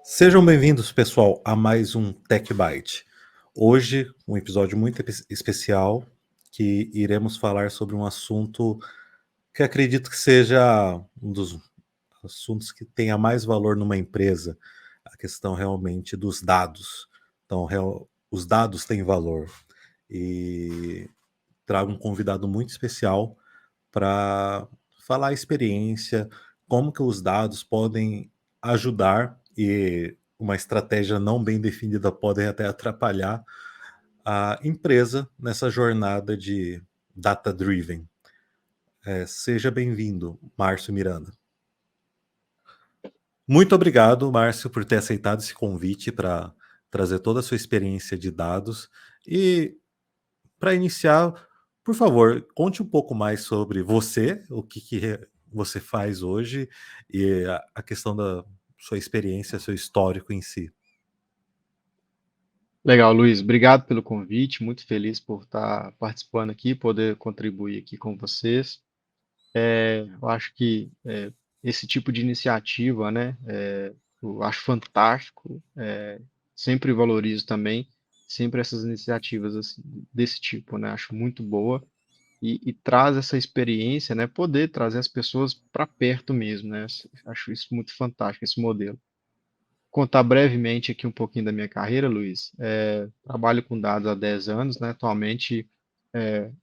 Sejam bem-vindos, pessoal, a mais um Tech Byte. Hoje, um episódio muito especial, que iremos falar sobre um assunto que acredito que seja um dos assuntos que tenha mais valor numa empresa, a questão realmente dos dados. Então, os dados têm valor. E trago um convidado muito especial para falar a experiência, como que os dados podem ajudar e uma estratégia não bem definida podem até atrapalhar a empresa nessa jornada de data-driven. Seja bem-vindo, Márcio Miranda. Muito obrigado, Márcio, por ter aceitado esse convite para trazer toda a sua experiência de dados. E para iniciar, por favor, conte um pouco mais sobre você, o que você faz hoje e a questão da sua experiência, seu histórico em si. Legal, Luiz. Obrigado pelo convite. Muito feliz por estar participando aqui, poder contribuir aqui com vocês. Eu acho que esse tipo de iniciativa, né, eu acho fantástico. Sempre valorizo também sempre essas iniciativas assim, desse tipo, né? Acho muito boa e traz essa experiência, né? Poder trazer as pessoas para perto mesmo, né? Acho isso muito fantástico, esse modelo. Contar brevemente aqui um pouquinho da minha carreira, Luiz. Trabalho com dados há 10 anos, né? Atualmente,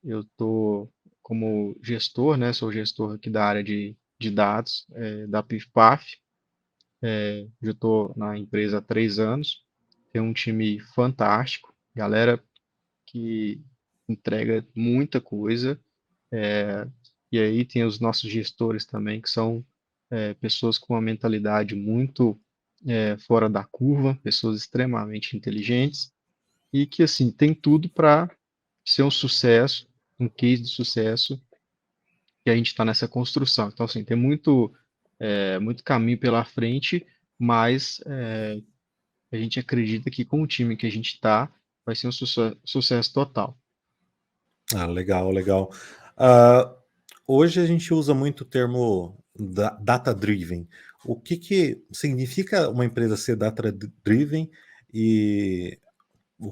eu estou como gestor, né? Sou gestor aqui da área de dados, da PIF-PAF. Já estou na empresa há 3 anos. Tenho um time fantástico, galera que entrega muita coisa. E aí tem os nossos gestores também, que são pessoas com uma mentalidade muito fora da curva, pessoas extremamente inteligentes e que, assim, tem tudo para ser um sucesso, um case de sucesso, que a gente está nessa construção. Então, assim, tem muito caminho pela frente, mas a gente acredita que com o time que a gente está, vai ser um sucesso total. Ah, legal, legal. Ah, hoje a gente usa muito o termo data-driven. O que significa uma empresa ser data-driven e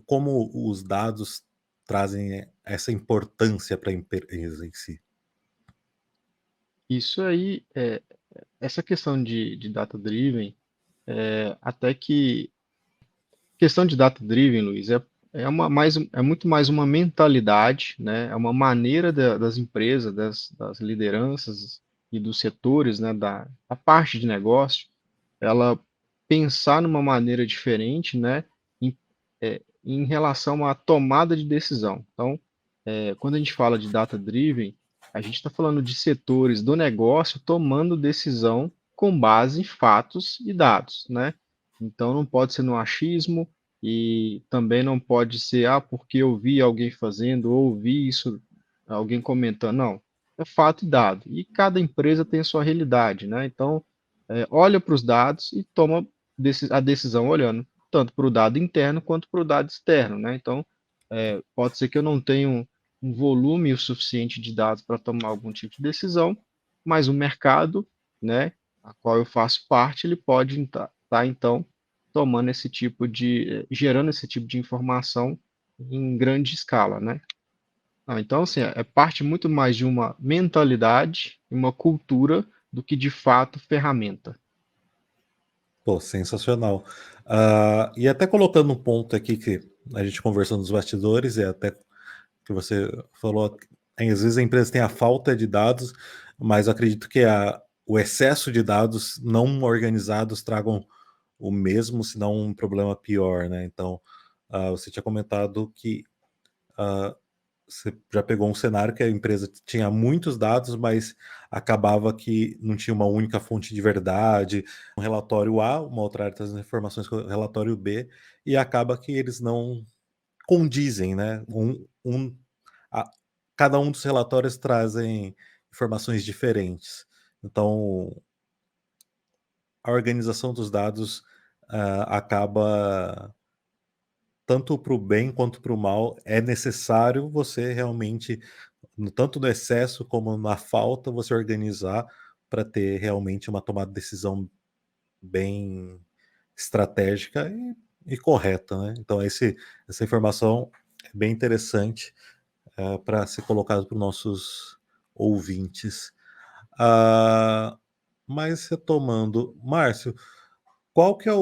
como os dados trazem essa importância para a empresa em si? Isso aí, essa questão de data-driven, até que questão de data-driven, Luiz, é muito mais uma mentalidade, né? É uma maneira das empresas, das lideranças e dos setores, né? Da parte de negócio, ela pensar numa maneira diferente, né? Em relação à tomada de decisão. Então, quando a gente fala de data-driven, a gente está falando de setores do negócio tomando decisão com base em fatos e dados, né? Então, não pode ser no achismo e também não pode ser, porque eu vi alguém fazendo ou vi isso, alguém comentando. Não, é fato e dado. E cada empresa tem a sua realidade, né? Então, olha para os dados e toma a decisão olhando tanto para o dado interno quanto para o dado externo, né? Então, pode ser que eu não tenha um volume o suficiente de dados para tomar algum tipo de decisão, mas o mercado, né, a qual eu faço parte, ele pode estar, então, tomando esse tipo gerando esse tipo de informação em grande escala, né? Então, assim, é parte muito mais de uma mentalidade, uma cultura, do que de fato ferramenta. Pô, sensacional. E até colocando um ponto aqui que a gente conversou nos bastidores, e até que você falou, às vezes a empresa tem a falta de dados, mas eu acredito que o excesso de dados não organizados tragam o mesmo, se não um problema pior, né? Então, você tinha comentado que ah, você já pegou um cenário que a empresa tinha muitos dados, mas acabava que não tinha uma única fonte de verdade, um relatório A, uma outra área traz informações com o relatório B, e acaba que eles não condizem, né? A- cada um dos relatórios trazem informações diferentes. Então, a organização dos dados acaba tanto para o bem quanto para o mal, é necessário você realmente, tanto no excesso como na falta, você organizar para ter realmente uma tomada de decisão bem estratégica e correta, né? Então essa informação é bem interessante para ser colocado para os nossos ouvintes. Ah, mas retomando, Márcio, qual que é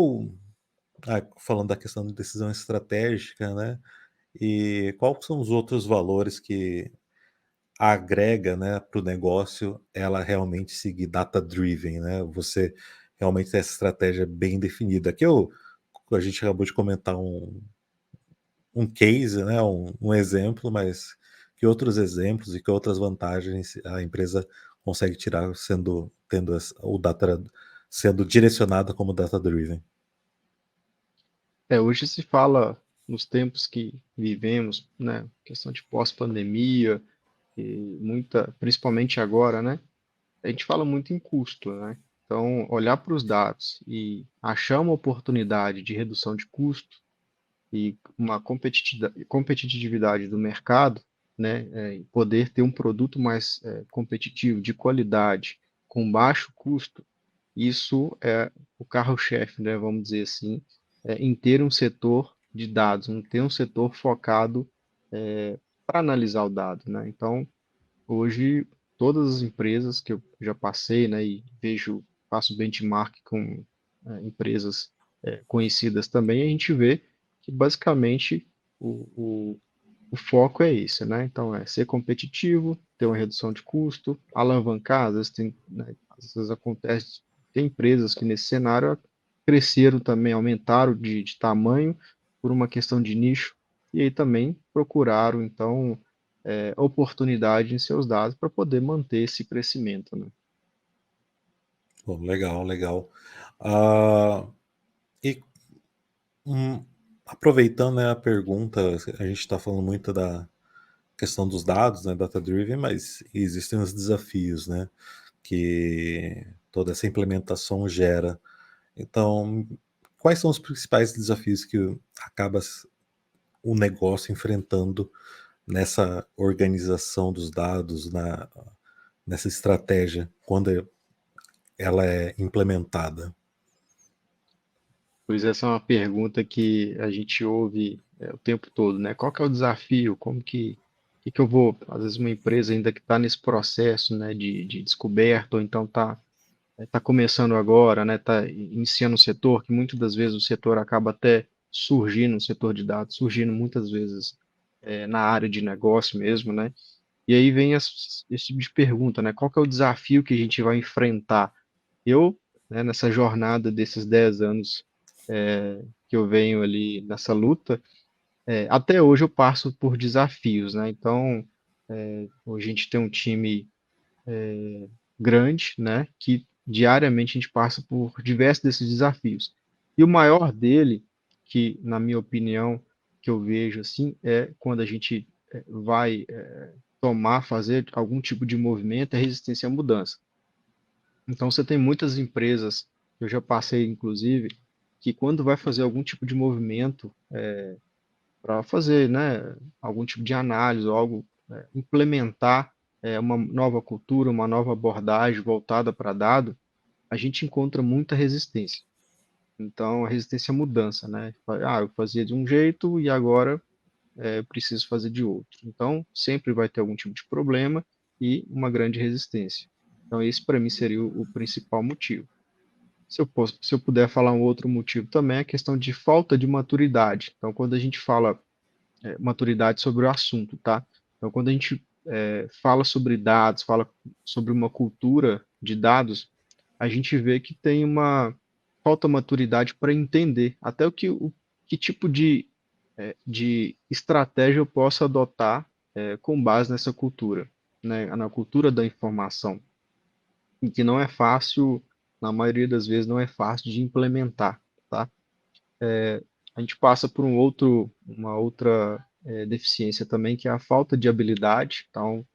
falando da questão de decisão estratégica, né? E quais são os outros valores que agrega, né, para o negócio ela realmente seguir data-driven, né? Você realmente ter essa estratégia bem definida. A gente acabou de comentar um case, né, um exemplo, mas que outros exemplos e que outras vantagens a empresa consegue tirar tendo o data sendo direcionada como data-driven? Hoje se fala nos tempos que vivemos, né, questão de pós-pandemia e muita, principalmente agora, né, a gente fala muito em custo, né? Então, olhar para os dados e achar uma oportunidade de redução de custo e uma competitividade do mercado, né, e poder ter um produto mais competitivo, de qualidade, com baixo custo, isso é o carro-chefe, né, vamos dizer assim, em ter um setor de dados, em ter um setor focado para analisar o dado, né? Então, hoje, todas as empresas que eu já passei, né, e vejo, faço benchmark com empresas conhecidas também, a gente vê que basicamente o foco é esse, né? Então, é ser competitivo, ter uma redução de custo, alavancar, às vezes tem, né, às vezes acontece, tem empresas que nesse cenário cresceram também, aumentaram de tamanho por uma questão de nicho, e aí também procuraram, então, oportunidade em seus dados para poder manter esse crescimento, né? Pô, legal, legal. Ah, e hum, aproveitando, né, a pergunta, a gente está falando muito da questão dos dados, né, data-driven, mas existem os desafios, né, que toda essa implementação gera. Então, quais são os principais desafios que acaba o negócio enfrentando nessa organização dos dados, nessa estratégia, quando ela é implementada? Pois essa é uma pergunta que a gente ouve o tempo todo, né? Qual que é o desafio? Que eu vou, às vezes uma empresa ainda que está nesse processo, né, de descoberta, ou então tá começando agora, né, tá iniciando um setor, que muitas das vezes o setor acaba até surgindo, o setor de dados, surgindo muitas vezes na área de negócio mesmo, né? E aí vem esse tipo de pergunta, né? Qual que é o desafio que a gente vai enfrentar? Eu, né, nessa jornada desses 10 anos que eu venho ali nessa luta, até hoje eu passo por desafios, né? Então, hoje a gente tem um time grande, né? Que diariamente a gente passa por diversos desses desafios. E o maior dele, que na minha opinião, que eu vejo assim, é quando a gente vai fazer algum tipo de movimento, é resistência à mudança. Então, você tem muitas empresas, eu já passei inclusive, que quando vai fazer algum tipo de movimento para fazer, né, algum tipo de análise ou algo, implementar uma nova cultura, uma nova abordagem voltada para dado, a gente encontra muita resistência. Então, a resistência à mudança, né? Eu fazia de um jeito e agora eu preciso fazer de outro. Então, sempre vai ter algum tipo de problema e uma grande resistência. Então, esse para mim seria o principal motivo. Se eu puder falar um outro motivo também, é a questão de falta de maturidade. Então, quando a gente fala maturidade sobre o assunto, tá? Então, quando a gente fala sobre dados, fala sobre uma cultura de dados, a gente vê que tem uma falta maturidade para entender até que tipo de estratégia eu posso adotar com base nessa cultura, né? Na cultura da informação, e que não é fácil, na maioria das vezes, não é fácil de implementar, tá? A gente passa por uma outra deficiência também, que é a falta de habilidade. Então,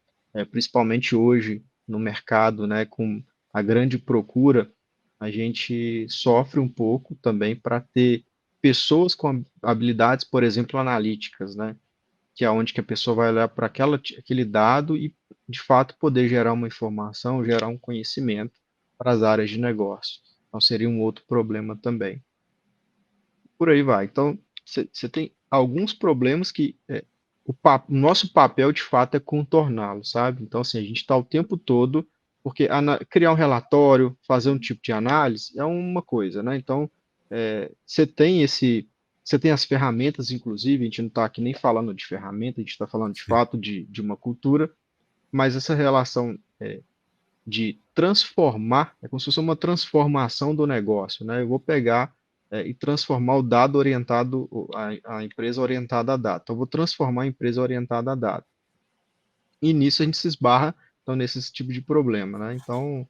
principalmente hoje no mercado, né, com a grande procura, a gente sofre um pouco também para ter pessoas com habilidades, por exemplo, analíticas, né? Que é onde que a pessoa vai olhar para aquele dado e, de fato, poder gerar uma informação, gerar um conhecimento para as áreas de negócio. Então, seria um outro problema também. Por aí vai. Então, você tem alguns problemas que o nosso papel, de fato, é contorná-los, sabe? Então, assim, a gente está o tempo todo, porque criar um relatório, fazer um tipo de análise é uma coisa, né? Então, você tem as ferramentas, inclusive, a gente não está aqui nem falando de ferramenta, a gente está falando de Sim. fato de uma cultura, mas essa relação de transformar, é como se fosse uma transformação do negócio, né? Eu vou pegar e transformar o dado orientado, a empresa orientada a dado. Então, eu vou transformar a empresa orientada a dado. E nisso a gente se esbarra, então, nesse tipo de problema, né? Então,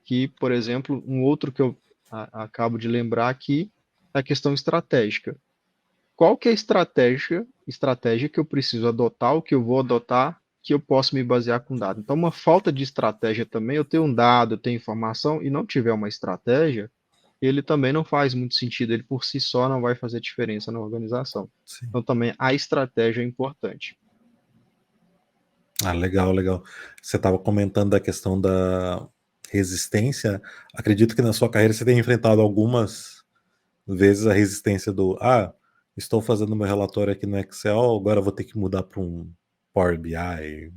que, por exemplo, um outro que eu acabo de lembrar aqui é a questão estratégica. Qual que é a estratégia que eu preciso adotar, o que eu vou adotar, que eu posso me basear com dado. Então, uma falta de estratégia também, eu tenho um dado, eu tenho informação e não tiver uma estratégia, ele também não faz muito sentido, ele por si só não vai fazer diferença na organização. Sim. Então, também a estratégia é importante. Ah, legal, legal. Você estava comentando da questão da resistência. Acredito que na sua carreira você tenha enfrentado algumas vezes a resistência do estou fazendo meu relatório aqui no Excel, agora vou ter que mudar para um Power BI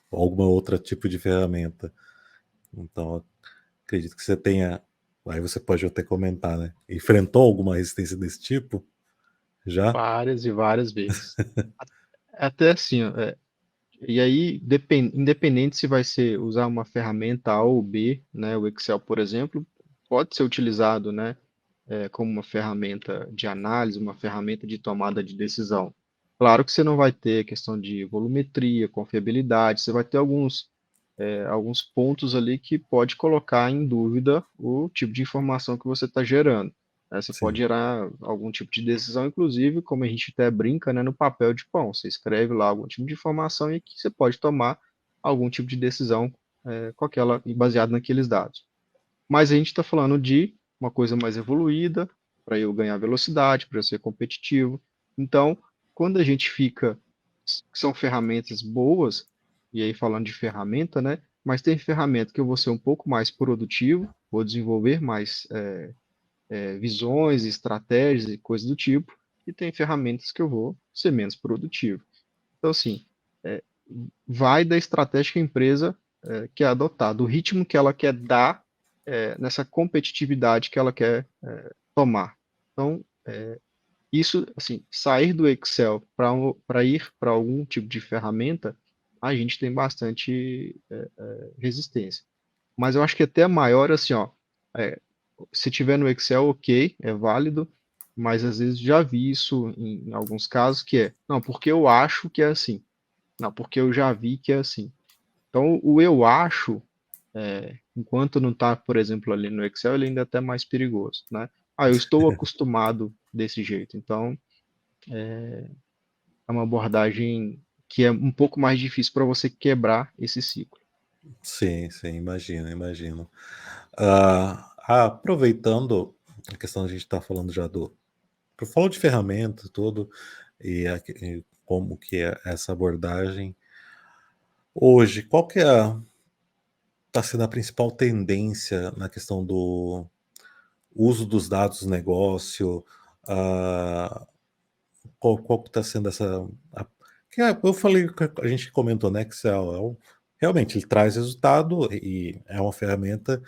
ou alguma outra tipo de ferramenta. Então, acredito que você tenha. Aí você pode até comentar, né? Enfrentou alguma resistência desse tipo? Já? Várias e várias vezes. Até assim, ó, e aí, independente se vai ser usar uma ferramenta A ou B, né, o Excel, por exemplo, pode ser utilizado, né, como uma ferramenta de análise, uma ferramenta de tomada de decisão. Claro que você não vai ter questão de volumetria, confiabilidade, você vai ter alguns pontos ali que pode colocar em dúvida o tipo de informação que você está gerando, né? Você pode Sim. gerar algum tipo de decisão, inclusive, como a gente até brinca, né, no papel de pão. Você escreve lá algum tipo de informação e que você pode tomar algum tipo de decisão com aquela, baseado naqueles dados. Mas a gente está falando de uma coisa mais evoluída, para eu ganhar velocidade, para eu ser competitivo. Então, quando a gente fica, são ferramentas boas, e aí falando de ferramenta, né? Mas tem ferramenta que eu vou ser um pouco mais produtivo, vou desenvolver mais visões, estratégias e coisas do tipo, e tem ferramentas que eu vou ser menos produtivo. Então, assim, é, vai da estratégia que a empresa quer adotar, do ritmo que ela quer dar nessa competitividade que ela quer tomar. Então, isso, assim, sair do Excel para ir para algum tipo de ferramenta, a gente tem bastante resistência. Mas eu acho que até maior, assim, ó, é, se tiver no Excel, ok, é válido, mas às vezes já vi isso em alguns casos que não, porque eu acho que é assim. Não, porque eu já vi que é assim. Então, o eu acho, enquanto não está, por exemplo, ali no Excel, ele ainda é até mais perigoso, né? Eu estou acostumado desse jeito. Então, é uma abordagem que é um pouco mais difícil para você quebrar esse ciclo. Sim, sim, imagino, imagino. Aproveitando a questão, a gente está falando já falou de ferramentas, tudo, e como que é essa abordagem. Hoje, qual que está sendo a principal tendência na questão do uso dos dados do negócio? Ah, qual que está sendo essa. Eu falei, a gente comentou, né, que Excel realmente ele traz resultado e é uma ferramenta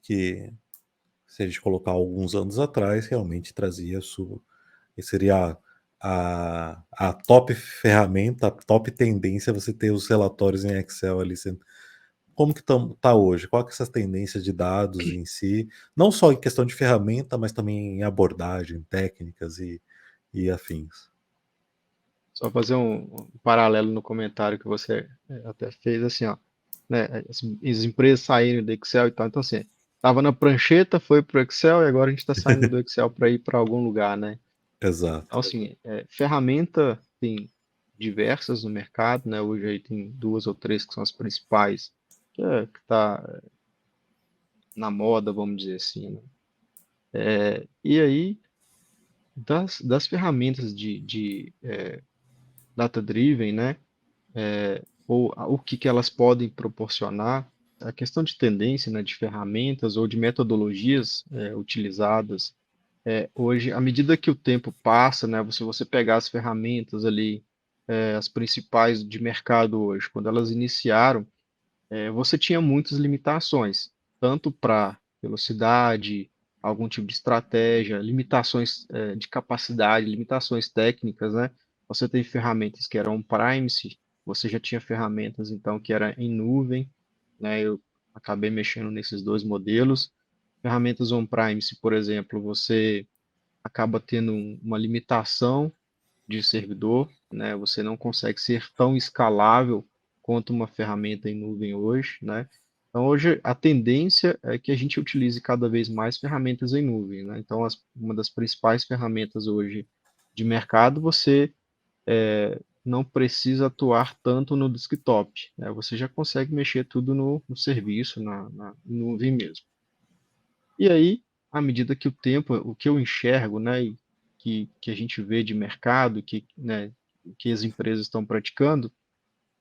que, se a gente colocar alguns anos atrás, realmente trazia e seria a top ferramenta, a top tendência você ter os relatórios em Excel ali. Como que tá hoje? Qual que é essa tendência de dados em si? Não só em questão de ferramenta, mas também em abordagem, técnicas e afins. Só fazer um paralelo no comentário que você até fez, assim, ó, né? As empresas saíram do Excel e tal. Então, assim, estava na prancheta, foi para o Excel e agora a gente está saindo do Excel para ir para algum lugar, né? Então, Exato. assim, ferramenta tem diversas no mercado, né? Hoje aí tem duas ou três que são as principais, que tá na moda, vamos dizer assim, né? E aí das ferramentas data-driven, né? Ou o que que elas podem proporcionar, a questão de tendência, né, de ferramentas ou de metodologias utilizadas. Hoje, à medida que o tempo passa, né, se você pegar as ferramentas ali, as principais de mercado hoje, quando elas iniciaram, você tinha muitas limitações, tanto para velocidade, algum tipo de estratégia, limitações de capacidade, limitações técnicas, né? Você tem ferramentas que eram on-premise, você já tinha ferramentas então que era em nuvem, né? Eu acabei mexendo nesses dois modelos. Ferramentas on-premise, por exemplo, você acaba tendo uma limitação de servidor, né? Você não consegue ser tão escalável quanto uma ferramenta em nuvem hoje, né? Então, hoje, a tendência é que a gente utilize cada vez mais ferramentas em nuvem, né? Então, uma das principais ferramentas hoje de mercado, você não precisa atuar tanto no desktop, né? Você já consegue mexer tudo no serviço, na nuvem mesmo. E aí, à medida que o que eu enxergo, né, e que a gente vê de mercado, né, que as empresas estão praticando,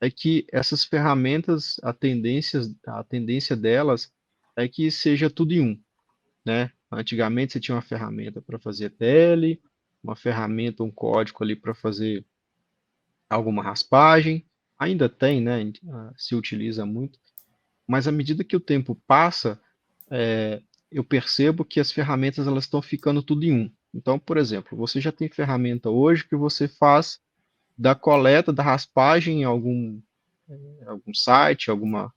é que essas ferramentas, a tendência delas é que seja tudo em um, né? Antigamente você tinha uma ferramenta para fazer TL, uma ferramenta, um código ali para fazer alguma raspagem, ainda tem, né? Se utiliza muito, mas à medida que o tempo passa, eu percebo que as ferramentas elas estão ficando tudo em um. Então, por exemplo, você já tem ferramenta hoje que você faz da coleta, da raspagem em algum site, algum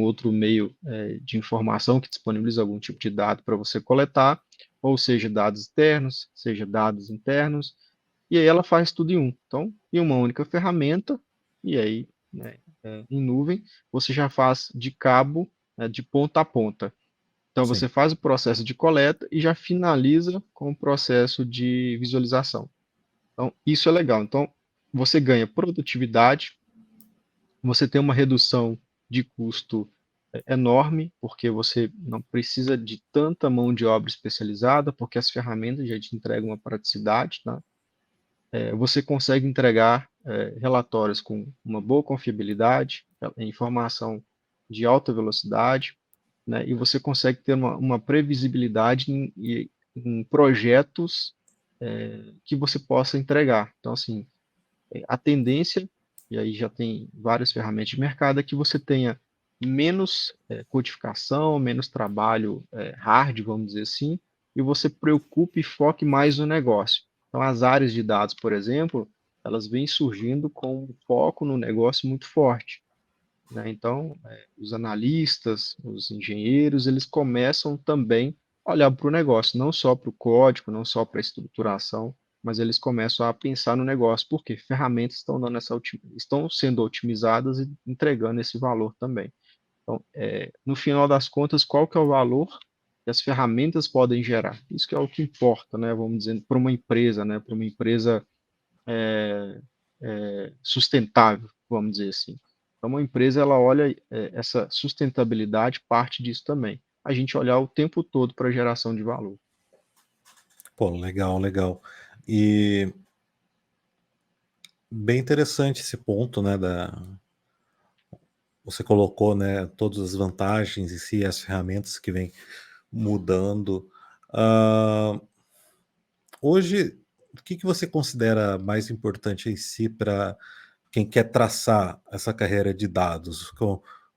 outro meio de informação que disponibiliza algum tipo de dado para você coletar, ou seja, dados externos, seja dados internos, e aí ela faz tudo em um. Então, em uma única ferramenta, e aí, né, em nuvem, você já faz de cabo, né, de ponta a ponta. Então, você Sim. faz o processo de coleta e já finaliza com o processo de visualização. Então, isso é legal. Então, você ganha produtividade, você tem uma redução de custo enorme, porque você não precisa de tanta mão de obra especializada, porque as ferramentas já te entregam uma praticidade, tá? Você consegue entregar relatórios com uma boa confiabilidade, informação de alta velocidade, né? E você consegue ter uma previsibilidade em projetos que você possa entregar. Então, assim, a tendência, e aí já tem várias ferramentas de mercado, é que você tenha menos codificação, menos trabalho hard, vamos dizer assim, e você preocupe e foque mais no negócio. Então, as áreas de dados, por exemplo, elas vêm surgindo com um foco no negócio muito forte, né? Então, os analistas, os engenheiros, eles começam também a olhar para o negócio, não só para o código, não só para a estruturação, mas eles começam a pensar no negócio, porque ferramentas estão sendo otimizadas e entregando esse valor também. Então, no final das contas, qual que é o valor que as ferramentas podem gerar? Isso que é o que importa, né? Vamos dizer, para uma empresa, né? Para uma empresa sustentável, vamos dizer assim. Então, uma empresa, ela olha essa sustentabilidade, parte disso também. A gente olhar o tempo todo para a geração de valor. Pô, legal, legal. E bem interessante esse ponto, né, você colocou, né, todas as vantagens em si, as ferramentas que vêm mudando. Ah, hoje, o que que você considera mais importante em si para quem quer traçar essa carreira de dados?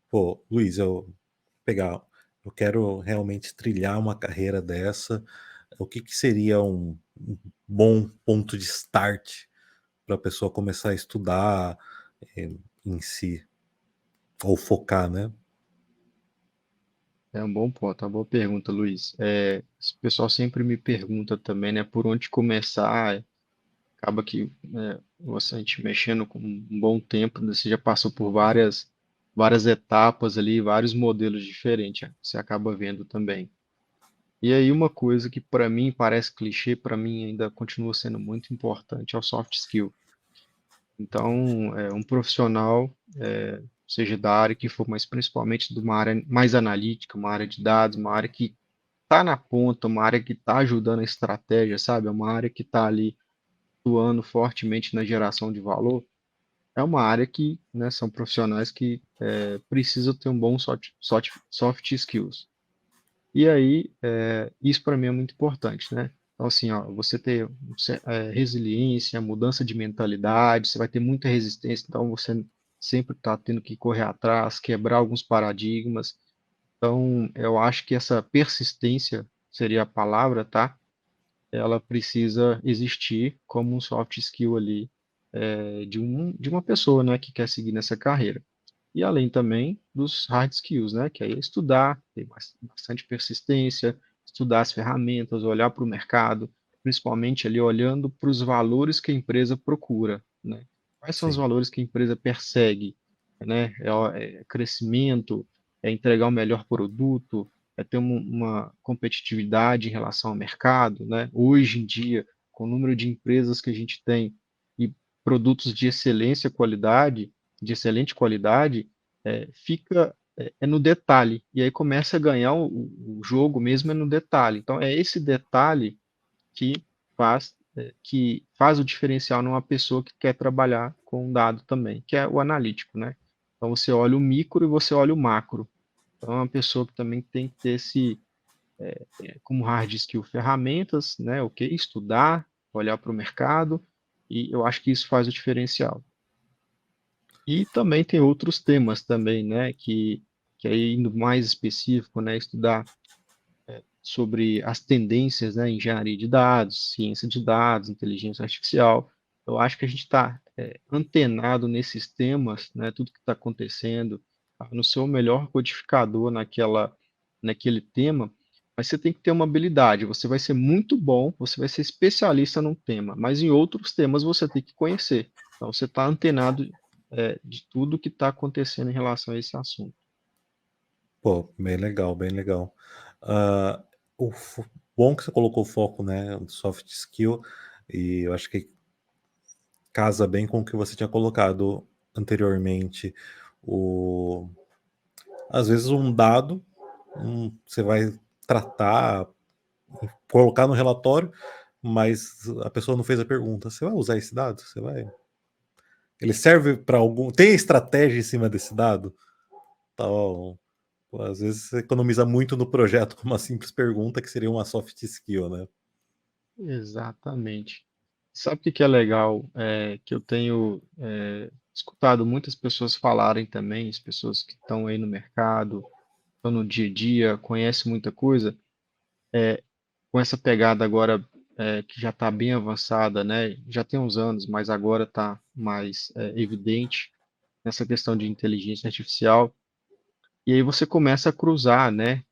Pô, Luiz, pegar, eu quero realmente trilhar uma carreira dessa. O que que seria um bom ponto de start para a pessoa começar a estudar em si, ou focar, né? É um bom ponto, uma boa pergunta, Luiz. O pessoal sempre me pergunta também, né, por onde começar. Acaba que a gente mexendo com um bom tempo, né, você já passou por várias etapas ali, vários modelos diferentes, você acaba vendo também. E aí uma coisa que para mim parece clichê, para mim ainda continua sendo muito importante é o soft skill. Então, um profissional, seja da área que for, mas principalmente de uma área mais analítica, uma área de dados, uma área que tá na ponta, uma área que está ajudando a estratégia, sabe? É uma área que está ali atuando fortemente na geração de valor. É uma área que, né, são profissionais que precisam ter um bom soft skills. E aí, isso para mim é muito importante, né? Então, assim, ó, você ter resiliência, mudança de mentalidade, você vai ter muita resistência, então você sempre está tendo que correr atrás, quebrar alguns paradigmas. Então, eu acho que essa persistência seria a palavra, tá? Ela precisa existir como um soft skill ali, de uma pessoa, né, que quer seguir nessa carreira. E além também dos hard skills, né, que aí é estudar, ter bastante persistência, estudar as ferramentas, olhar para o mercado, principalmente ali olhando para os valores que a empresa procura, né? Quais são os Sim, valores que a empresa persegue, né? É crescimento, é entregar o melhor produto, é ter uma competitividade em relação ao mercado, né? Hoje em dia, com o número de empresas que a gente tem e produtos de de excelente qualidade, fica no detalhe. E aí começa a ganhar o jogo mesmo é no detalhe. Então é esse detalhe que que faz o diferencial numa pessoa que quer trabalhar com um dado também, que é o analítico, né? Então você olha o micro e você olha o macro. Então é uma pessoa que também tem que ter esse como hard skill ferramentas, né? Ok, estudar, olhar para o mercado, e eu acho que isso faz o diferencial. E também tem outros temas também, né, que aí indo mais específico, né, estudar sobre as tendências, né, em engenharia de dados, ciência de dados, inteligência artificial. Eu acho que a gente está antenado nesses temas, né, tudo que está acontecendo, tá, no seu melhor codificador naquele tema, mas você tem que ter uma habilidade. Você vai ser muito bom, você vai ser especialista num tema, mas em outros temas você tem que conhecer. Então, você está antenado de tudo que está acontecendo em relação a esse assunto. pô, bem legal, bem legal. Ah, o bom que você colocou o foco, né, no soft skill, e eu acho que casa bem com o que você tinha colocado anteriormente. O... Às vezes um dado, você vai tratar, colocar no relatório, mas a pessoa não fez a pergunta. Você vai usar esse dado? Você vai? Ele serve para algum? Tem estratégia em cima desse dado? Tal. Às vezes você economiza muito no projeto com uma simples pergunta que seria uma soft skill, né? Exatamente. Sabe o que que é legal? Que eu tenho escutado muitas pessoas falarem também, as pessoas que estão aí no mercado, estão no dia a dia, conhecem muita coisa, com essa pegada agora que já está bem avançada, né? Já tem uns anos, mas agora está mais evidente nessa questão de inteligência artificial. E aí você começa a cruzar, né?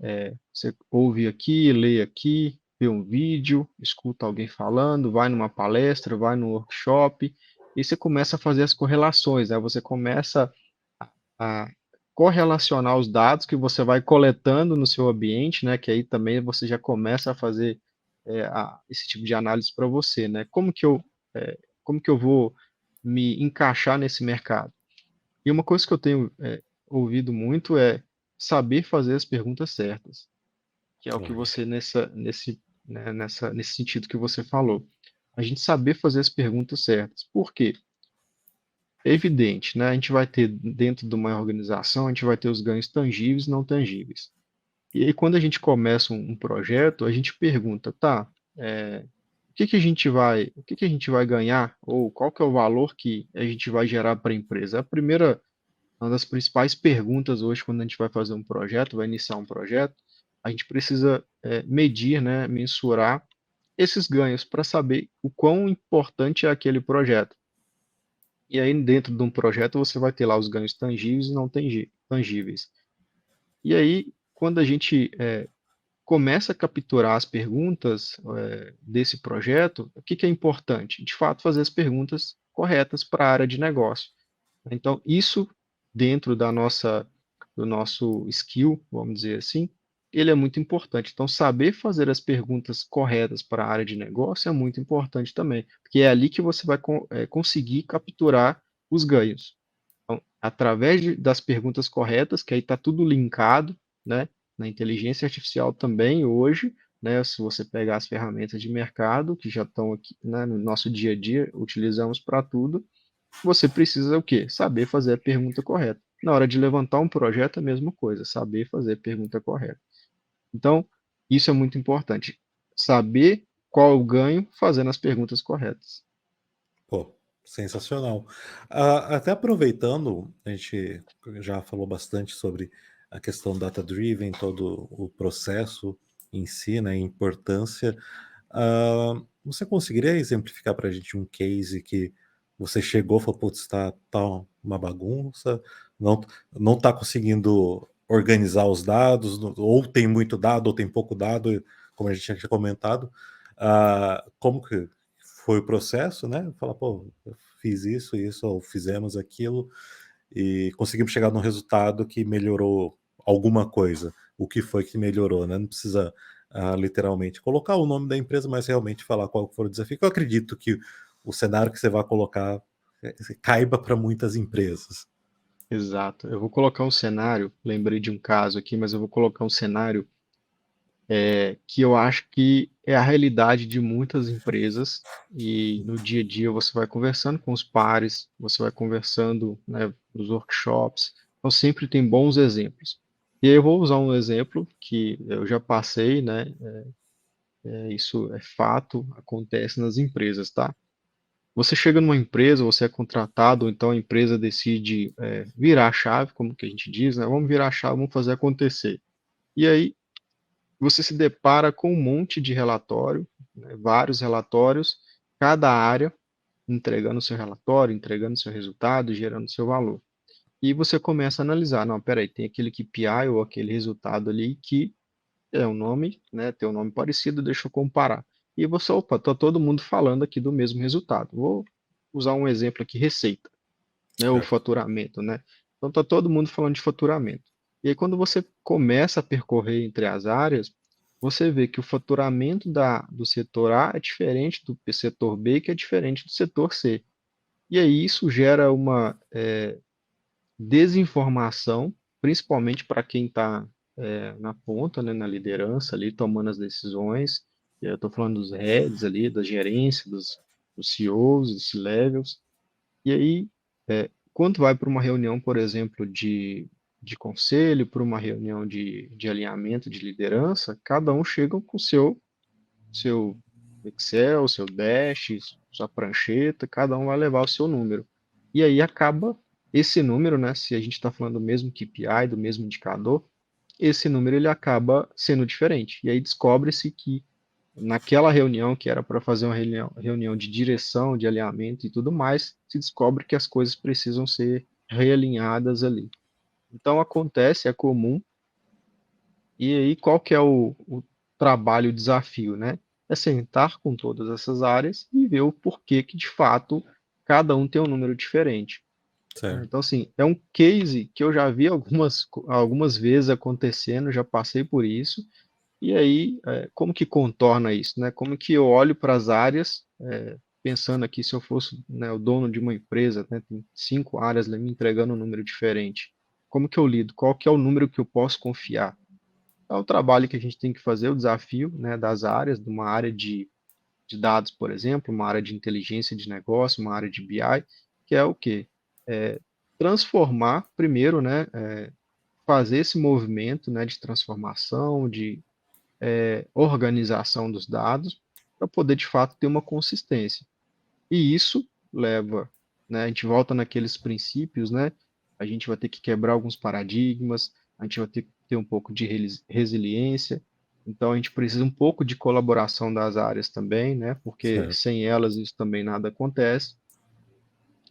Você ouve aqui, lê aqui, vê um vídeo, escuta alguém falando, vai numa palestra, vai num workshop, e você começa a fazer as correlações, né? Você começa a correlacionar os dados que você vai coletando no seu ambiente, né? Que aí também você já começa a fazer esse tipo de análise para você, né? Como que eu vou me encaixar nesse mercado? E uma coisa que eu tenho ouvido muito é saber fazer as perguntas certas, que é o que Olha. você nesse sentido que você falou. A gente saber fazer as perguntas certas. Por quê? É evidente, né? A gente vai ter dentro de uma organização, a gente vai ter os ganhos tangíveis e não tangíveis. E aí, quando a gente começa um projeto, a gente pergunta, tá, o que que a gente vai ganhar, ou qual que é o valor que a gente vai gerar para a empresa? Uma das principais perguntas hoje, quando a gente vai fazer um projeto, vai iniciar um projeto, a gente precisa medir, né, mensurar esses ganhos para saber o quão importante é aquele projeto. E aí, dentro de um projeto, você vai ter lá os ganhos tangíveis e não tangíveis. E aí, quando a gente começa a capturar as perguntas desse projeto, o que que é importante? De fato, fazer as perguntas corretas para a área de negócio. Então, isso dentro do nosso skill, vamos dizer assim, ele é muito importante. Então, saber fazer as perguntas corretas para a área de negócio é muito importante também, porque é ali que você vai conseguir capturar os ganhos. Então, através das perguntas corretas, que aí está tudo linkado, né? Na inteligência artificial também, hoje, né, se você pegar as ferramentas de mercado, que já estão aqui, né, no nosso dia a dia, utilizamos para tudo, você precisa o quê? Saber fazer a pergunta correta. Na hora de levantar um projeto, a mesma coisa, saber fazer a pergunta correta. Então, isso é muito importante. Saber qual é o ganho fazendo as perguntas corretas. Pô, sensacional. Até aproveitando, a gente já falou bastante sobre a questão data-driven, todo o processo em si, né, a importância. Você conseguiria exemplificar para a gente um case que você chegou e falou, putz, tá uma bagunça, não, não tá conseguindo organizar os dados, ou tem muito dado, ou tem pouco dado, como a gente já tinha comentado. Como que foi o processo, né? Falar, pô, eu fiz isso, ou fizemos aquilo, e conseguimos chegar num resultado que melhorou alguma coisa. O que foi que melhorou, né? Não precisa literalmente colocar o nome da empresa, mas realmente falar qual foi o desafio. Que eu acredito que o cenário que você vai colocar caiba para muitas empresas. Exato. Eu vou colocar um cenário, lembrei de um caso aqui, mas eu vou colocar um cenário que eu acho que é a realidade de muitas empresas e no dia a dia você vai conversando com os pares, você vai conversando, né, nos workshops, então sempre tem bons exemplos. E aí eu vou usar um exemplo que eu já passei, né, isso é fato, acontece nas empresas, tá? Você chega numa empresa, você é contratado, ou então a empresa decide virar a chave, como que a gente diz, né? Vamos virar a chave, vamos fazer acontecer. E aí você se depara com um monte de relatório, né, vários relatórios, cada área entregando seu relatório, entregando seu resultado, gerando seu valor. E você começa a analisar, não, peraí, tem aquele KPI ou aquele resultado ali que é um nome, né, tem um nome parecido, deixa eu comparar. E você, opa, tá todo mundo falando aqui do mesmo resultado. Vou usar um exemplo aqui, receita, né, o Certo. faturamento, né? Então tá todo mundo falando de faturamento. E aí quando você começa a percorrer entre as áreas, você vê que o faturamento do setor A é diferente do setor B, que é diferente do setor C. E aí isso gera uma desinformação, principalmente para quem está na ponta, né, na liderança ali, tomando as decisões. Eu estou falando dos heads ali, da gerência, dos CEOs, dos C-levels. E aí, quando vai para uma reunião, por exemplo, de conselho, para uma reunião de alinhamento de liderança, cada um chega com seu Excel, seu Dash, sua prancheta, cada um vai levar o seu número. E aí acaba esse número, né? Se a gente está falando do mesmo KPI, do mesmo indicador, esse número ele acaba sendo diferente. E aí descobre-se que naquela reunião, que era para fazer uma reunião de direção, de alinhamento e tudo mais, se descobre que as coisas precisam ser realinhadas ali. Então acontece, é comum, e aí qual que é o trabalho, o desafio, né? É sentar com todas essas áreas e ver o porquê que de fato cada um tem um número diferente. Certo. Então, assim, é um case que eu já vi algumas vezes acontecendo, já passei por isso. E aí, como que contorna isso, né? Como que eu olho para as áreas, pensando aqui, se eu fosse, né, o dono de uma empresa, né, tem 5 áreas ali me entregando um número diferente. Como que eu lido? Qual que é o número que eu posso confiar? É o trabalho que a gente tem que fazer, o desafio, né, das áreas, de uma área de dados, por exemplo, uma área de inteligência de negócio, uma área de BI, que é o quê? Transformar, primeiro, né, fazer esse movimento, né, de transformação, de organização dos dados, para poder, de fato, ter uma consistência. E isso leva, né, a gente volta naqueles princípios, né, a gente vai ter que quebrar alguns paradigmas, a gente vai ter que ter um pouco de resiliência, então a gente precisa um pouco de colaboração das áreas também, né, porque Certo. sem elas isso também nada acontece.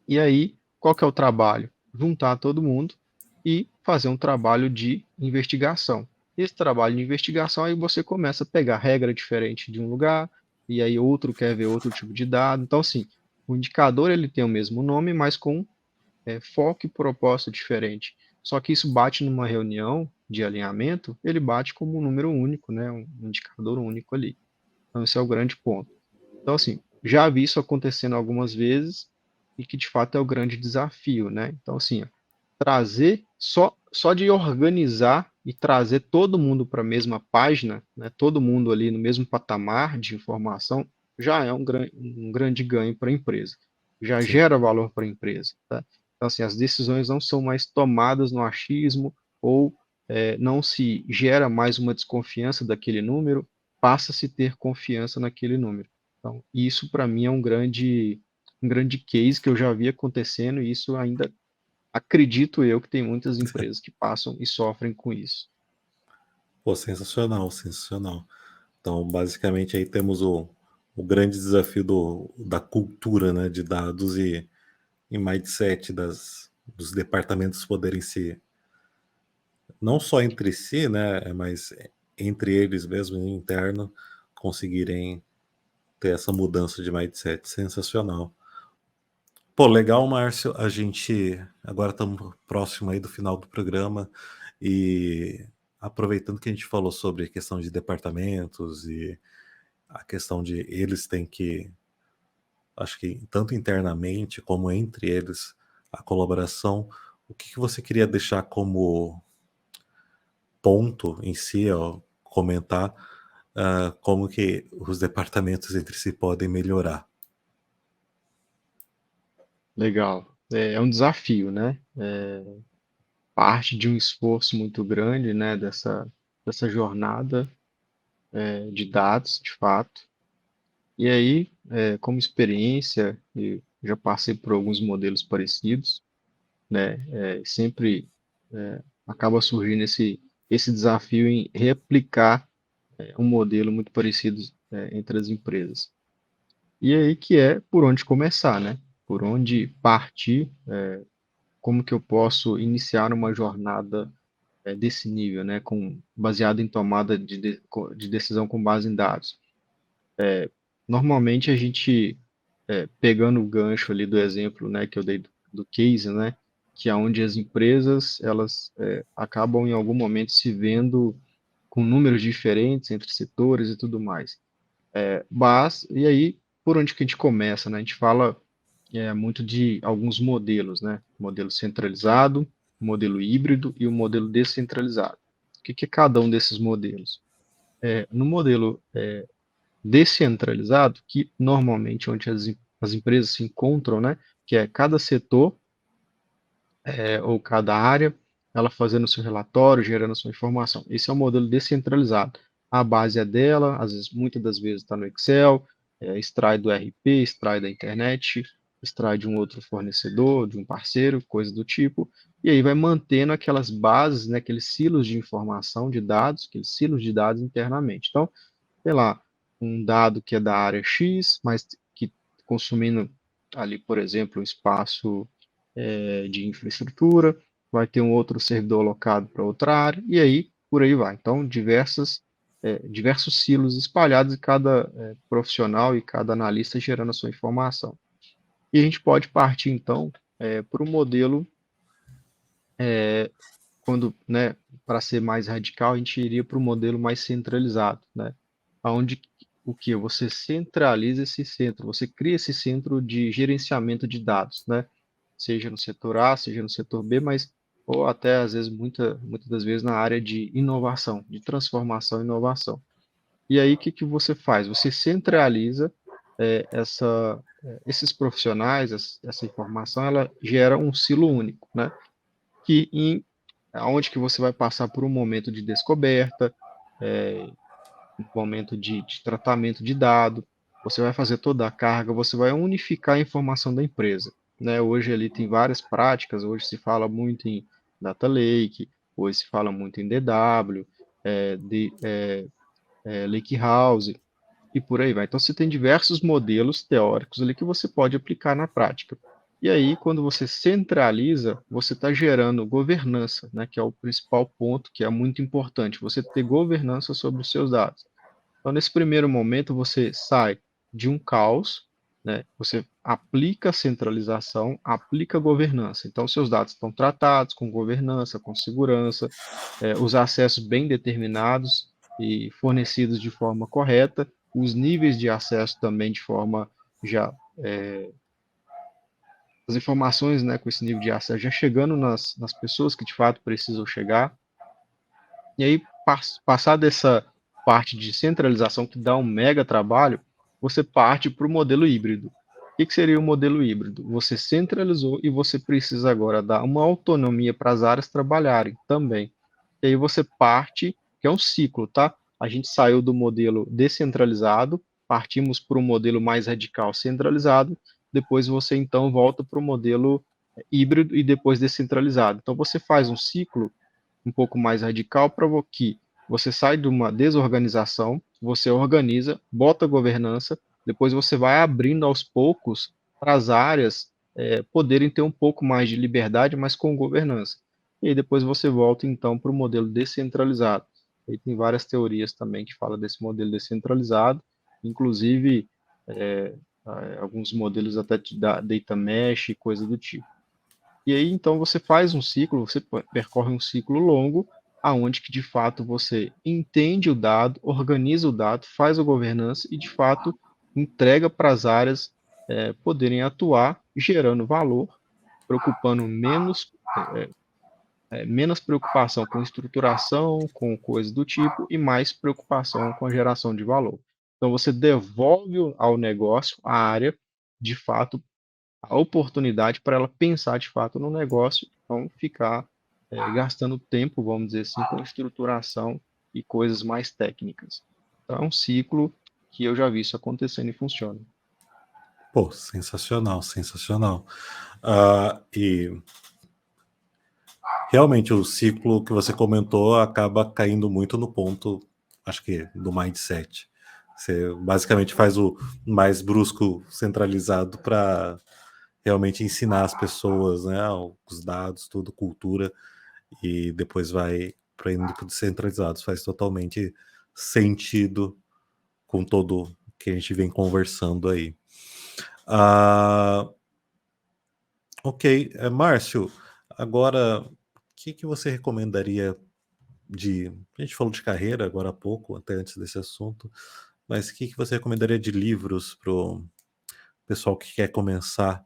E aí, qual que é o trabalho? Juntar todo mundo e fazer um trabalho de investigação. Esse trabalho de investigação, aí você começa a pegar regra diferente de um lugar, e aí outro quer ver outro tipo de dado. Então, assim, o indicador ele tem o mesmo nome, mas com foco e propósito diferente. Só que isso bate numa reunião de alinhamento, ele bate como um número único, né? Um indicador único ali. Então, esse é o grande ponto. Então, assim, já vi isso acontecendo algumas vezes e que de fato é o grande desafio, né? Então, assim, ó, trazer só de organizar e trazer todo mundo para a mesma página, né, todo mundo ali no mesmo patamar de informação, já é um grande ganho para a empresa, já Sim. gera valor para a empresa, tá? Então, assim, as decisões não são mais tomadas no achismo ou não se gera mais uma desconfiança daquele número, passa a se ter confiança naquele número. Então, isso para mim é um grande case que eu já vi acontecendo e isso ainda acredito eu que tem muitas empresas que passam e sofrem com isso. Pô, sensacional, sensacional. Então, basicamente, aí temos o grande desafio da cultura, né, de dados e mindset dos departamentos poderem se, não só entre si, né, mas entre eles mesmo, interno, conseguirem ter essa mudança de mindset. Sensacional. Pô, legal, Márcio. A gente agora estamos próximo aí do final do programa e aproveitando que a gente falou sobre a questão de departamentos e a questão de eles têm que, acho que tanto internamente como entre eles, a colaboração, o que você queria deixar como ponto em si, ó, comentar como que os departamentos entre si podem melhorar? Legal. É um desafio, né? Parte de um esforço muito grande, né, dessa jornada de dados, de fato. E aí, como experiência, eu já passei por alguns modelos parecidos, né? Sempre acaba surgindo esse desafio em replicar um modelo muito parecido entre as empresas. E aí que é por onde começar, né? Por onde partir, como que eu posso iniciar uma jornada desse nível, né? Baseado em tomada de decisão com base em dados. Normalmente a gente, pegando o gancho ali do exemplo, né, que eu dei do case, né? Que é onde as empresas, elas acabam em algum momento se vendo com números diferentes entre setores e tudo mais. Mas, e aí, por onde que a gente começa, né? A gente fala muito de alguns modelos, né? Modelo centralizado, modelo híbrido e o modelo descentralizado. O que que é cada um desses modelos? No modelo descentralizado, que normalmente onde as empresas se encontram, né? Que é cada setor ou cada área, ela fazendo seu relatório, gerando sua informação. Esse é o modelo descentralizado. A base é dela, às vezes, muitas das vezes está no Excel, extrai do RP, extrai da internet, extrai de um outro fornecedor, de um parceiro, coisa do tipo, e aí vai mantendo aquelas bases, né, aqueles silos de informação, de dados, aqueles silos de dados internamente. Então, sei lá, um dado que é da área X, mas que consumindo ali, por exemplo, um espaço de infraestrutura, vai ter um outro servidor alocado para outra área, e aí por aí vai. Então, diversos silos espalhados e cada profissional e cada analista gerando a sua informação. E a gente pode partir, então, para o modelo, quando, né, para ser mais radical, a gente iria para o modelo mais centralizado, né, onde o que você centraliza esse centro, você cria esse centro de gerenciamento de dados, né? Seja no setor A, seja no setor B, mas ou até às vezes muitas das vezes na área de inovação, de transformação e inovação. E aí o que que você faz? Você centraliza esses profissionais, essa informação, ela gera um silo único, né? Que onde que você vai passar por um momento de descoberta, um momento de tratamento de dado, você vai fazer toda a carga, você vai unificar a informação da empresa, né? Hoje ali tem várias práticas, hoje se fala muito em Data Lake, hoje se fala muito em DW, Lake House e por aí vai. Então você tem diversos modelos teóricos ali que você pode aplicar na prática. E aí, quando você centraliza, você está gerando governança, né, que é o principal ponto, que é muito importante, você ter governança sobre os seus dados. Então, nesse primeiro momento, você sai de um caos, né? Você aplica a centralização, aplica a governança. Então, seus dados estão tratados com governança, com segurança, os acessos bem determinados e fornecidos de forma correta, os níveis de acesso também de forma já as informações, né, com esse nível de acesso já chegando nas pessoas que de fato precisam chegar. E aí, passar dessa parte de centralização que dá um mega trabalho, você parte para o modelo híbrido. O que seria o modelo híbrido? Você centralizou e você precisa agora dar uma autonomia para as áreas trabalharem também. E aí você parte, que é um ciclo, tá? A gente saiu do modelo descentralizado, partimos para o modelo mais radical centralizado, depois você então volta para o modelo híbrido e depois descentralizado. Então você faz um ciclo um pouco mais radical para que você sai de uma desorganização, você organiza, bota governança, depois você vai abrindo aos poucos para as áreas poderem ter um pouco mais de liberdade, mas com governança. E aí depois você volta então para o modelo descentralizado. E tem várias teorias também que falam desse modelo descentralizado, inclusive é, alguns modelos até da data mesh e coisa do tipo. E aí, então, você faz um ciclo, você percorre um ciclo longo, aonde que, de fato, você entende o dado, organiza o dado, faz a governança e, de fato, entrega para as áreas poderem atuar, gerando valor, preocupando menos preocupação com estruturação, com coisas do tipo, e mais preocupação com a geração de valor. Então, você devolve ao negócio, à área, de fato, a oportunidade para ela pensar de fato no negócio, não ficar gastando tempo, vamos dizer assim, com estruturação e coisas mais técnicas. Então, é um ciclo que eu já vi isso acontecendo e funciona. Pô, sensacional, sensacional. E realmente o ciclo que você comentou acaba caindo muito no ponto, acho que, do mindset. Você basicamente faz o mais brusco centralizado para realmente ensinar as pessoas, né, os dados, tudo, cultura, e depois vai para indo para descentralizados. Faz totalmente sentido com todo o que a gente vem conversando aí. Ok, Márcio, agora o que você recomendaria de. A gente falou de carreira agora há pouco, até antes desse assunto, mas o que você recomendaria de livros para o pessoal que quer começar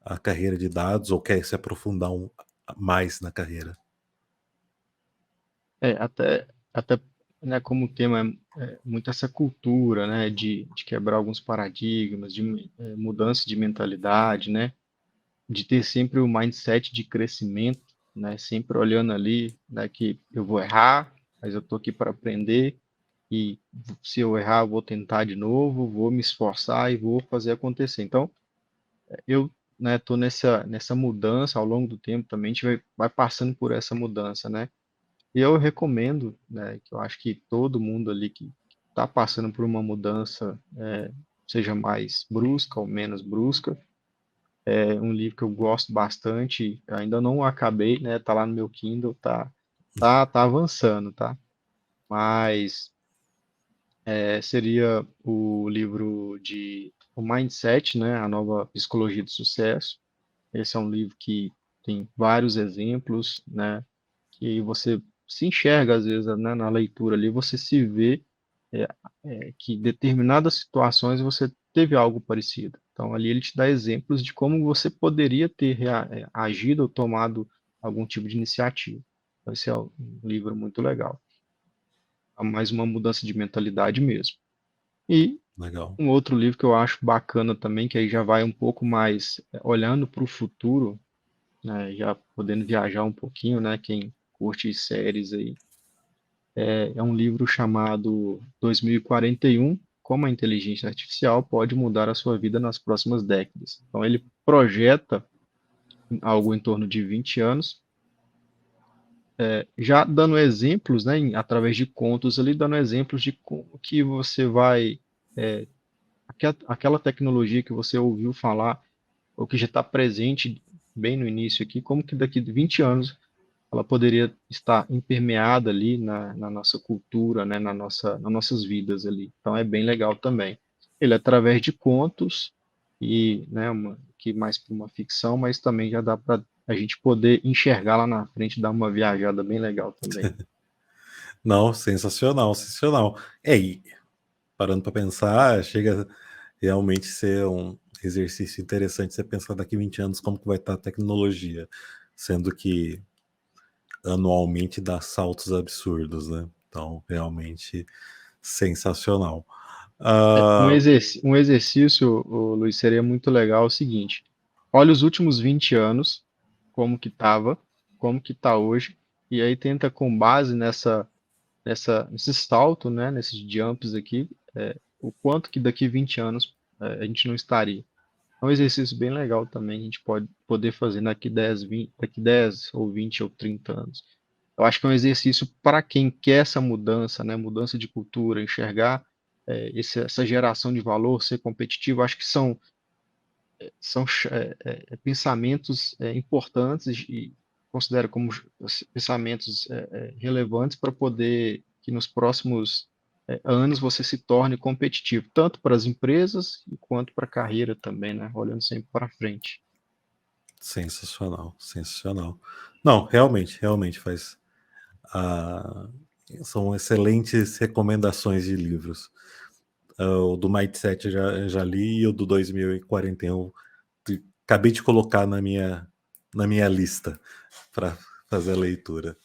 a carreira de dados ou quer se aprofundar mais na carreira? Até né, como o tema é muito essa cultura, né, de quebrar alguns paradigmas, de mudança de mentalidade, né, de ter sempre o mindset de crescimento, né? Sempre olhando ali, né, que eu vou errar, mas eu tô aqui para aprender e se eu errar, eu vou tentar de novo, vou me esforçar e vou fazer acontecer. Então, eu, né, tô nessa mudança ao longo do tempo também, a gente vai passando por essa mudança, né? E eu recomendo, né, que eu acho que todo mundo ali que está passando por uma mudança, seja mais brusca ou menos brusca, um livro que eu gosto bastante, ainda não acabei, né? Tá lá no meu Kindle, tá avançando, tá? Mas seria o livro de O Mindset, né? A Nova Psicologia do Sucesso. Esse é um livro que tem vários exemplos, né? Que você se enxerga às vezes, né, na leitura ali, você se vê é, que em determinadas situações você teve algo parecido. Então, ali ele te dá exemplos de como você poderia ter agido ou tomado algum tipo de iniciativa. Então, esse é um livro muito legal. É mais uma mudança de mentalidade mesmo. E Legal. um outro livro que eu acho bacana também, que aí já vai um pouco mais olhando para o futuro, né, já podendo viajar um pouquinho, né, quem curte séries aí, é um livro chamado 2041, Como a Inteligência Artificial Pode Mudar a Sua Vida nas Próximas Décadas. Então, ele projeta algo em torno de 20 anos, já dando exemplos, né, através de contos ali, dando exemplos de como que você vai, aquela tecnologia que você ouviu falar, ou que já está presente bem no início aqui, como que daqui a 20 anos ela poderia estar impermeada ali na nossa cultura, né, nas nossas vidas ali. Então é bem legal também. Ele é através de contos e, né, que mais para uma ficção, mas também já dá para a gente poder enxergar lá na frente, dar uma viajada bem legal também. Não, sensacional, sensacional. E parando para pensar, chega a realmente ser um exercício interessante você pensar daqui 20 anos como que vai estar a tecnologia, sendo que anualmente dá saltos absurdos, né? Então, realmente sensacional. Um exercício, Luiz, seria muito legal o seguinte: olha os últimos 20 anos, como que estava, como que está hoje, e aí tenta com base nesse salto, né, nesses jumps aqui, o quanto que daqui 20 anos a gente não estaria. É um exercício bem legal também, a gente pode poder fazer daqui 10 ou 20 ou 30 anos. Eu acho que é um exercício para quem quer essa mudança, né, mudança de cultura, enxergar essa geração de valor, ser competitivo. Acho que são pensamentos importantes e considero como pensamentos relevantes para poder que nos próximos anos você se torne competitivo, tanto para as empresas quanto para a carreira também, né? Olhando sempre para frente. Sensacional, sensacional. Não, realmente faz. ah, São excelentes recomendações de livros. O do Mindset eu já li e o do 2041 acabei de colocar na minha lista para fazer a leitura.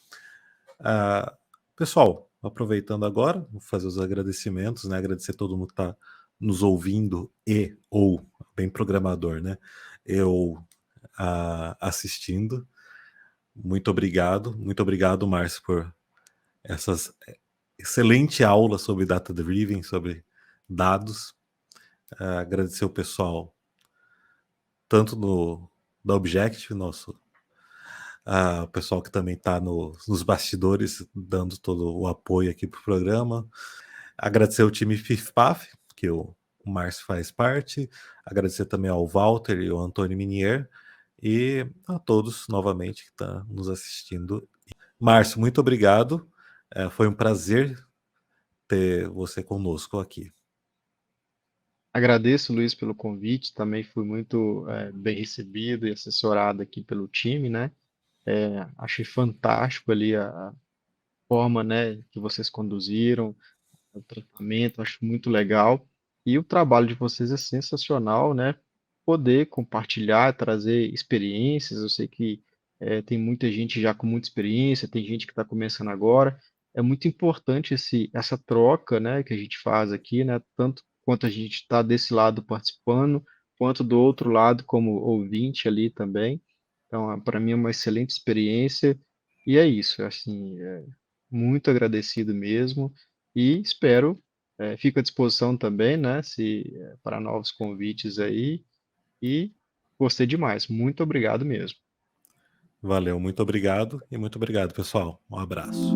Pessoal, aproveitando agora, vou fazer os agradecimentos, né? Agradecer a todo mundo que está nos ouvindo e ou bem programador, né? Eu assistindo. Muito obrigado, Márcio, por essas excelente aula sobre data driven, sobre dados. Agradecer o pessoal tanto da Objective, nosso o pessoal que também está nos bastidores, dando todo o apoio aqui para o programa. Agradecer o time FIFPAF, que o Márcio faz parte. Agradecer também ao Walter e ao Antônio Minier. E a todos, novamente, que estão nos assistindo. Márcio, muito obrigado. Foi um prazer ter você conosco aqui. Agradeço, Luiz, pelo convite. Também fui muito bem recebido e assessorado aqui pelo time, né? Achei fantástico ali a forma, né, que vocês conduziram, o tratamento, acho muito legal. E o trabalho de vocês é sensacional, né? Poder compartilhar, trazer experiências. Eu sei que tem muita gente já com muita experiência, tem gente que está começando agora. É muito importante essa troca, né, que a gente faz aqui, né? Tanto quanto a gente está desse lado participando, quanto do outro lado como ouvinte ali também. Então, para mim é uma excelente experiência. E é isso, assim, muito agradecido mesmo. E espero, fico à disposição também, né, para novos convites aí. E gostei demais. Muito obrigado mesmo. Valeu, muito obrigado e muito obrigado, pessoal. Um abraço.